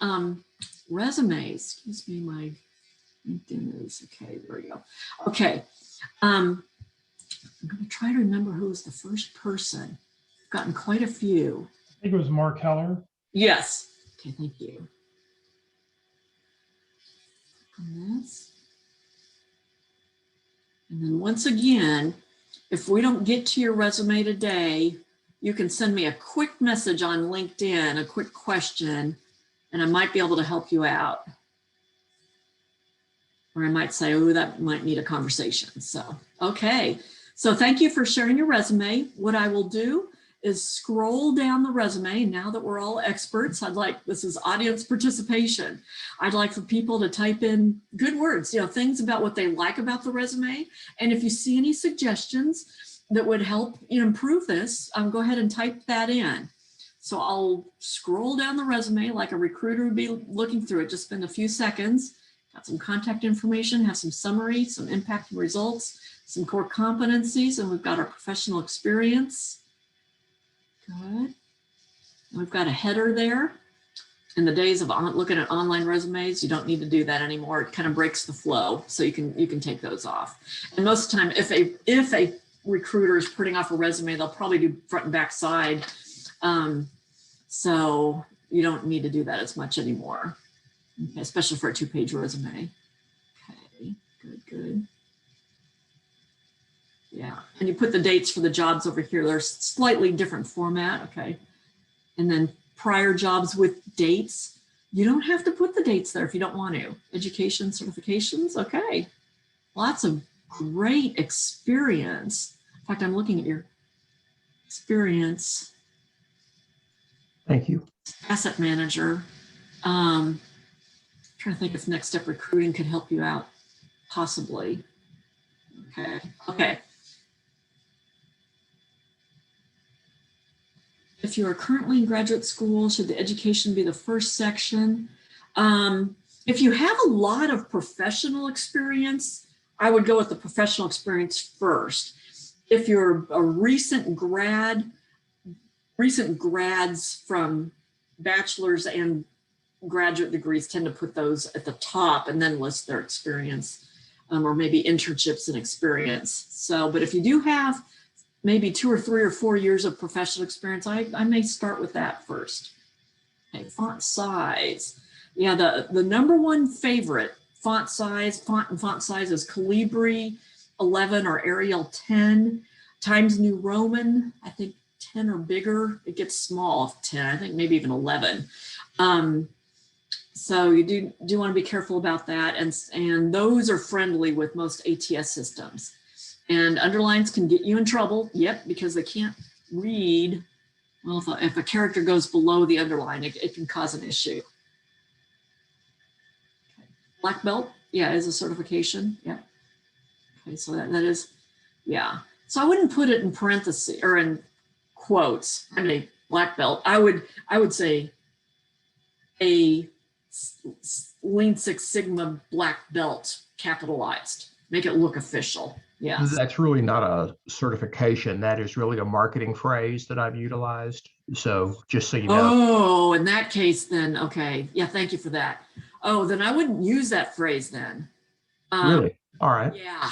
Speaker 2: resumes. Excuse me, my LinkedIn is, okay, there we go. Okay, I'm going to try to remember who was the first person. I've gotten quite a few.
Speaker 1: I think it was Mark Heller.
Speaker 2: Yes. Okay, thank you. And then once again, if we don't get to your resume today, you can send me a quick message on LinkedIn, a quick question, and I might be able to help you out. Or I might say, oh, that might need a conversation. So, okay. So thank you for sharing your resume. What I will do is scroll down the resume. Now that we're all experts, this is audience participation. I'd like for people to type in good words, things about what they like about the resume. And if you see any suggestions that would help improve this, go ahead and type that in. So I'll scroll down the resume like a recruiter would be looking through it. Just spend a few seconds. Got some contact information, have some summary, some impact and results, some core competencies, and we've got our professional experience. Good. We've got a header there. In the days of looking at online resumes, you don't need to do that anymore. It kind of breaks the flow, so you can take those off. And most of the time, if a recruiter is putting off a resume, they'll probably do front and back side. So you don't need to do that as much anymore. Okay, especially for a 2-page resume. Okay, good. Yeah, and you put the dates for the jobs over here. They're slightly different format, okay. And then prior jobs with dates. You don't have to put the dates there if you don't want to. Education, certifications, okay. Lots of great experience. In fact, I'm looking at your experience.
Speaker 3: Thank you.
Speaker 2: Asset manager. Trying to think if Next Step Recruiting could help you out, possibly. Okay. If you are currently in graduate school, should the education be the first section? If you have a lot of professional experience, I would go with the professional experience first. If you're a recent grads from bachelor's and graduate degrees tend to put those at the top and then list their experience, or maybe internships and experience. So, but if you do have maybe 2 or 3 or 4 years of professional experience, I may start with that first. Okay, font size. Yeah, the number one favorite font size is Calibri 11 or Arial 10, Times New Roman, I think 10 or bigger. It gets small, 10, I think maybe even 11. So you do want to be careful about that. And those are friendly with most ATS systems. And underlines can get you in trouble. Yep, because they can't read. Well, if a character goes below the underline, it can cause an issue. Black belt, yeah, is a certification. Yeah. Okay, so that is, yeah. So I wouldn't put it in parentheses or in quotes. I mean, black belt. I would say a Lean Six Sigma black belt capitalized. Make it look official. Yes.
Speaker 3: That's really not a certification. That is really a marketing phrase that I've utilized. So just so you know.
Speaker 2: Oh, in that case, then, okay. Yeah, thank you for that. Oh, then I wouldn't use that phrase then.
Speaker 3: Really? All right.
Speaker 2: Yeah.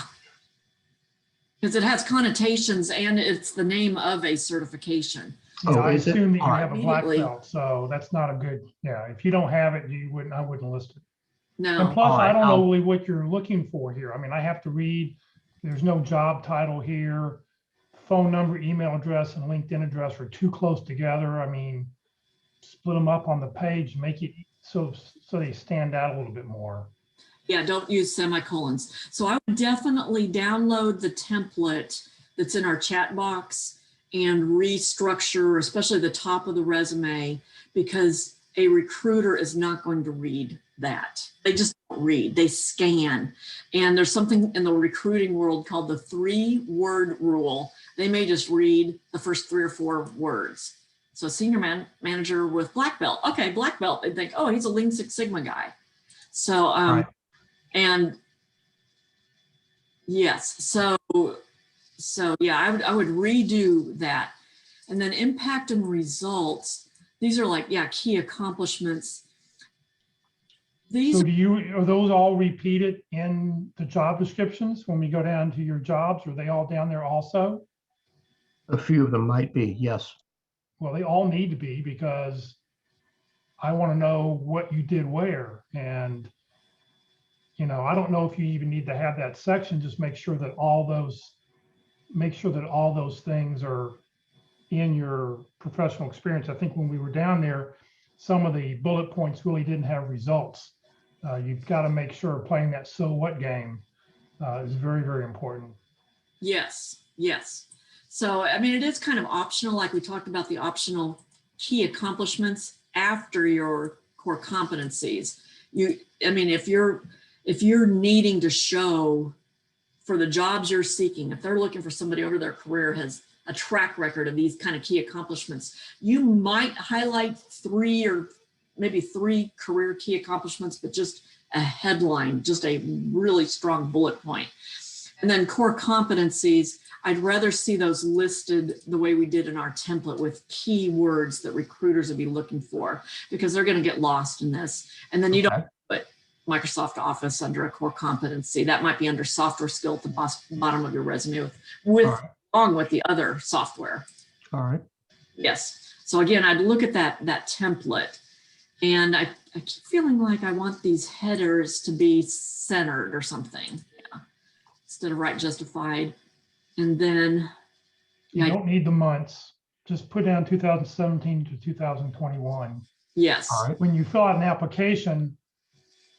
Speaker 2: Because it has connotations and it's the name of a certification.
Speaker 1: Yeah,
Speaker 3: Oh,
Speaker 1: I
Speaker 3: is it?
Speaker 1: assume that you
Speaker 3: All right.
Speaker 1: have a black
Speaker 2: Immediately.
Speaker 1: belt, so that's not a good, yeah, if you don't have it, I wouldn't list it. And
Speaker 2: No.
Speaker 1: plus,
Speaker 3: All right,
Speaker 1: I don't know
Speaker 3: I'll-
Speaker 1: really what you're looking for here. I mean, I have to read, there's no job title here. Phone number, email address, and LinkedIn address are too close together. I mean, split them up on the page, make it so they stand out a little bit more.
Speaker 2: Yeah, don't use semicolons. So I would definitely download the template that's in our chat box and restructure, especially the top of the resume, because a recruiter is not going to read that. They just don't read, they scan. And there's something in the recruiting world called the 3-word rule. They may just read the first 3 or 4 words. So senior manager with black belt. Okay, black belt. They think, oh, he's a Lean Six Sigma guy. So,
Speaker 1: Right.
Speaker 2: and yes, so yeah, I would redo that. And then impact and results. These are like, yeah, key accomplishments. These
Speaker 1: So are those all repeated in the job descriptions when we go down to your jobs? Are they all down there also?
Speaker 3: A few of them might be, yes.
Speaker 1: Well, they all need to be because I want to know what you did where. And, I don't know if you even need to have that section, just make sure that all those things are in your professional experience. I think when we were down there, some of the bullet points really didn't have results. You've got to make sure playing that so what game is very, very important.
Speaker 2: Yes, yes. So, I mean, it is kind of optional, like we talked about the optional key accomplishments after your core competencies. I mean, if you're needing to show for the jobs you're seeking, if they're looking for somebody over their career has a track record of these kind of key accomplishments, you might highlight 3 or maybe 3 career key accomplishments, but just a headline, just a really strong bullet point. And then core competencies, I'd rather see those listed the way we did in our template with keywords that recruiters would be looking for, because they're going to get lost in this. And then you don't put Microsoft Office under a core competency. That might be under software skill at the bottom of your resume along with the other software.
Speaker 3: All right.
Speaker 2: Yes. So again, I'd look at that template, and I keep feeling like I want these headers to be centered or something, yeah, instead of right justified. And then
Speaker 1: You don't need the months. Just put down 2017 to 2021.
Speaker 2: yes.
Speaker 3: All right.
Speaker 1: When you fill out an application,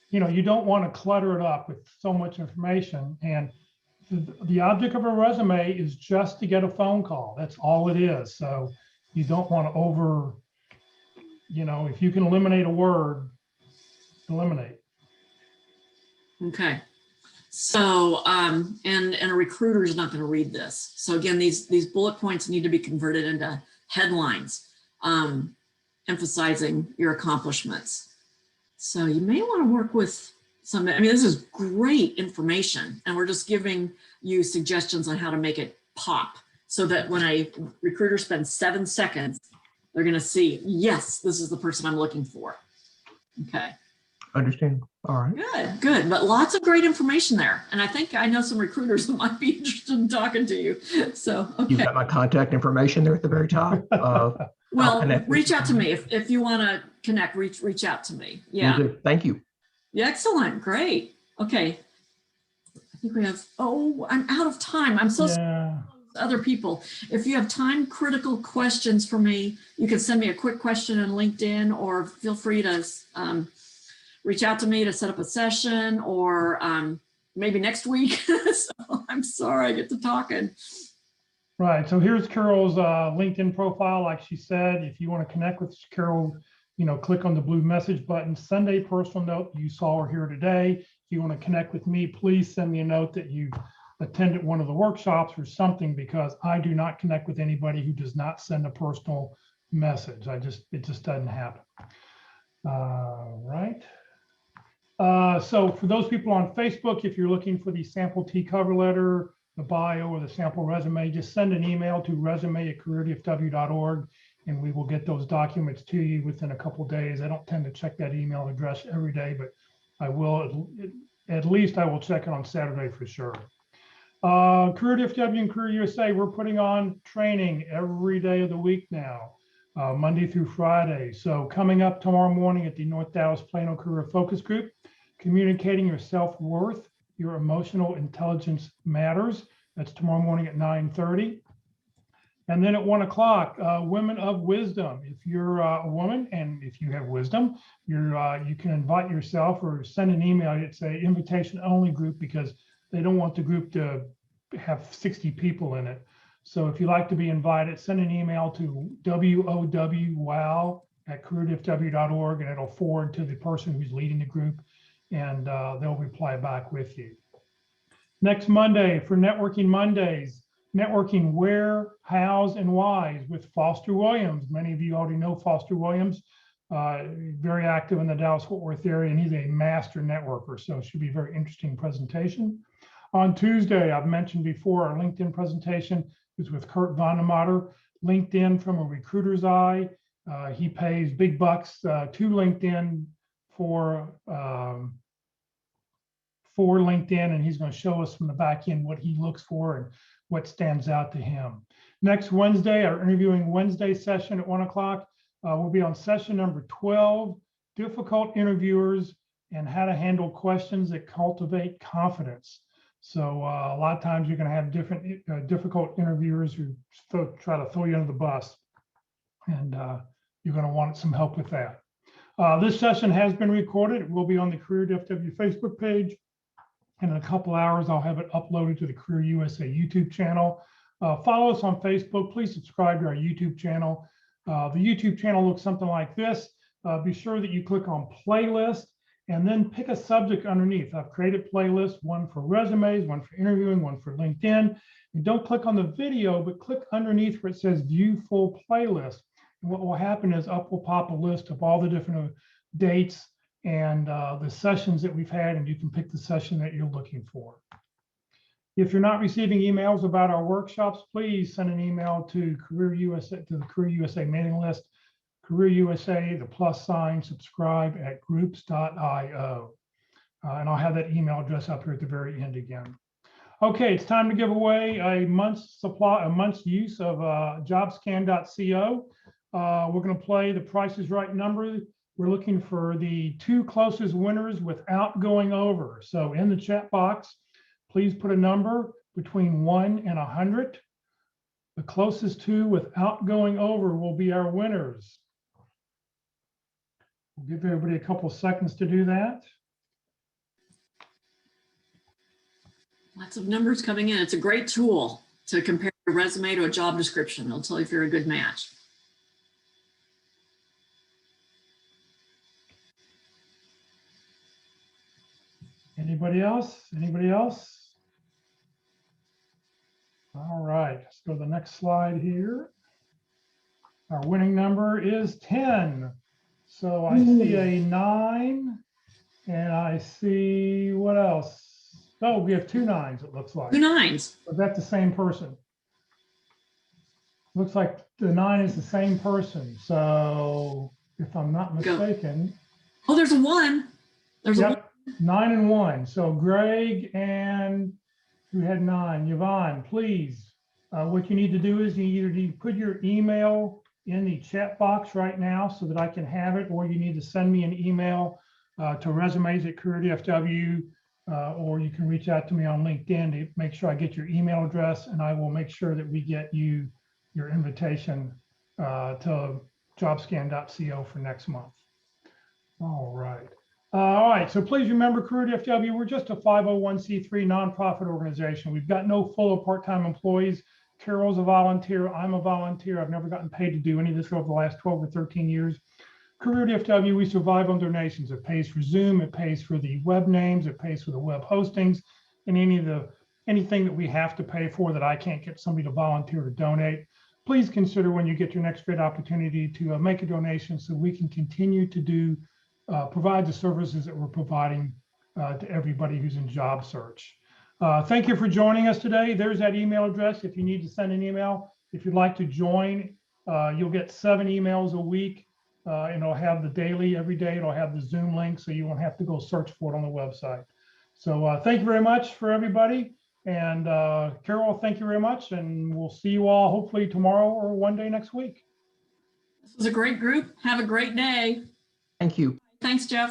Speaker 1: you don't want to clutter it up with so much information. And the object of a resume is just to get a phone call. That's all it is. So you don't want to if you can eliminate a word, eliminate.
Speaker 2: Okay. So, and a recruiter is not going to read this. So again, these bullet points need to be converted into headlines, emphasizing your accomplishments. So you may want to work with this is great information, and we're just giving you suggestions on how to make it pop so that when a recruiter spends 7 seconds, they're going to see, yes, this is the person I'm looking for. Okay.
Speaker 3: Understand. All right.
Speaker 2: Good. But lots of great information there. And I think I know some recruiters that might be interested in talking to you. So, okay.
Speaker 3: You've got my contact information there at the very top.
Speaker 2: Well, reach out to me if you want to connect, reach out to me. Yeah.
Speaker 3: Will do. Thank you.
Speaker 2: Yeah. Excellent. Great. Okay. I think we have, I'm out of time. I'm so sorry. Other people, if you have time critical questions for me, you can send me a quick question on LinkedIn, or feel free to reach out to me to set up a session, or maybe next week. So I'm sorry I get to talking.
Speaker 1: Right. So here's Carol's LinkedIn profile. Like she said, if you want to connect with Carol, click on the blue message button. Sunday personal note. You saw her here today. If you want to connect with me, please send me a note that you attended one of the workshops or something, because I do not connect with anybody who does not send a personal message. It just doesn't happen. Right. So for those people on Facebook, if you're looking for the sample T cover letter, the bio, or the sample resume, just send an email to resume@careerdfw.org, and we will get those documents to you within a couple of days. I don't tend to check that email address every day, but I will, at least I will check it on Saturday for sure. Career DFW and Career USA, we're putting on training every day of the week now, Monday through Friday. So coming up tomorrow morning at the North Dallas Plano Career Focus Group, communicating your self-worth, your emotional intelligence matters. That's tomorrow morning at 9:30. And then at 1 o'clock, Women of Wisdom. If you're a woman and if you have wisdom, you can invite yourself or send an email. It's an invitation only group because they don't want the group to have 60 people in it. So if you'd like to be invited, send an email to wow@careerdfw.org, and it'll forward to the person who's leading the group, and they'll reply back with you. Next Monday for Networking Mondays, networking where, hows, and whys with Foster Williams. Many of you already know Foster Williams, very active in the Dallas-Fort Worth area, and he's a master networker, so it should be a very interesting presentation. On Tuesday, I've mentioned before, our LinkedIn presentation is with Kurt Vonnemotter, LinkedIn from a recruiter's eye. He pays big bucks to LinkedIn for LinkedIn, and he's going to show us from the back end what he looks for and what stands out to him. Next Wednesday, our Interviewing Wednesday session at 1 o'clock, we'll be on session number 12, difficult interviewers and how to handle questions that cultivate confidence. So a lot of times you're going to have different difficult interviewers who try to throw you under the bus, and you're going to want some help with that. This session has been recorded. It will be on the Career DFW Facebook page. And in a couple hours, I'll have it uploaded to the Career USA YouTube channel. Follow us on Facebook. Please subscribe to our YouTube channel. The YouTube channel looks something like this. Be sure that you click on playlist and then pick a subject underneath. I've created playlists, one for resumes, one for interviewing, one for LinkedIn. And don't click on the video, but click underneath where it says view full playlist. And what will happen is up will pop a list of all the different dates and the sessions that we've had, and you can pick the session that you're looking for. If you're not receiving emails about our workshops, please send an email to Career USA, to the Career USA mailing list, Career USA, the +, subscribe at groups.io. And I'll have that email address up here at the very end again. Okay, it's time to give away a month's use of jobscan.co. We're going to play the Price is Right number. We're looking for the 2 closest winners without going over. So in the chat box, please put a number between 1 and 100. The closest 2 without going over will be our winners. We'll give everybody a couple seconds to do that.
Speaker 2: Lots of numbers coming in. It's a great tool to compare a resume to a job description. It'll tell you if you're a good match.
Speaker 1: Anybody else? Anybody else? All right, let's go to the next slide here. Our winning number is 10. So I see a 9, and I see what else? Oh, we have 2 9s, it looks like.
Speaker 2: 2 9s.
Speaker 1: Was that the same person? Looks like the 9 is the same person. So if I'm not mistaken.
Speaker 2: Oh, there's a 1. There's a 1.
Speaker 1: 9 and 1. So Greg and who had 9? Yvonne, please. What you need to do is you either need to put your email in the chat box right now so that I can have it, or you need to send me an email to resumes@careerdfw, or you can reach out to me on LinkedIn to make sure I get your email address, and I will make sure that we get you your invitation to jobscan.co for next month. All right. All right, so please remember, Career DFW, we're just a 501c3 nonprofit organization. We've got no full or part-time employees. Carol's a volunteer. I'm a volunteer. I've never gotten paid to do any of this over the last 12 or 13 years. Career DFW, we survive on donations. It pays for Zoom, it pays for the web names, it pays for the web hostings, and anything that we have to pay for that I can't get somebody to volunteer to donate. Please consider when you get your next great opportunity to make a donation so we can continue to provide the services that we're providing to everybody who's in job search. Thank you for joining us today. There's that email address if you need to send an email. If you'd like to join, you'll get 7 emails a week, and it'll have the daily every day. It'll have the Zoom link, so you won't have to go search for it on the website. So thank you very much for everybody. And Carol, thank you very much. And we'll see you all hopefully tomorrow or one day next week.
Speaker 2: This was a great group. Have a great day.
Speaker 3: Thank you.
Speaker 2: Thanks, Jeff.